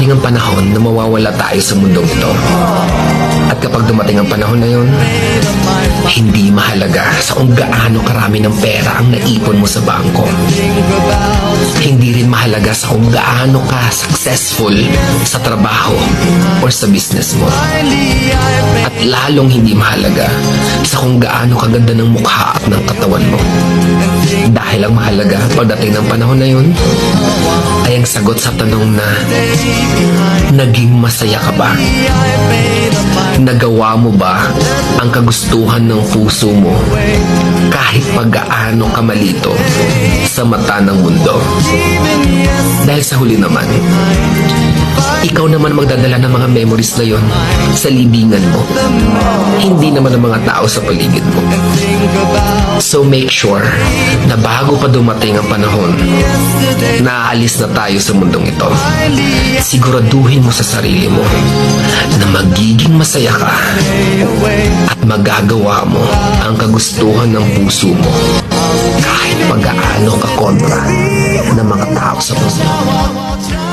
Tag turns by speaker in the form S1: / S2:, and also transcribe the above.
S1: darating ang panahon na mawawala tayo sa mundong ito. At kapag dumating ang panahon na yun, hindi mahalaga sa kung gaano karami ng pera ang naipon mo sa bangko. Hindi rin mahalaga sa kung gaano ka successful sa trabaho or sa business mo. At lalong hindi mahalaga sa kung gaano kaganda ng mukha at ng katawan mo. Dahil ang mahalaga pagdating ng panahon na yun ay ang sagot sa tanong na naging masaya ka ba? Nagawa mo ba ang kagustuhan ng puso mo kahit pag-gaano ka malito sa mata ng mundo? Dahil sa huli naman, ikaw naman magdadala ng mga memories na yon sa libingan mo. Hindi naman ang mga tao sa paligid mo. So make sure na bago pa dumating ang panahon na aalis na tayo sa mundong ito, siguraduhin mo sa sarili mo na magiging masaya ka at magagawa mo ang kagustuhan ng puso mo kahit pag-aano ka kontra ng mga tao sa puso mo.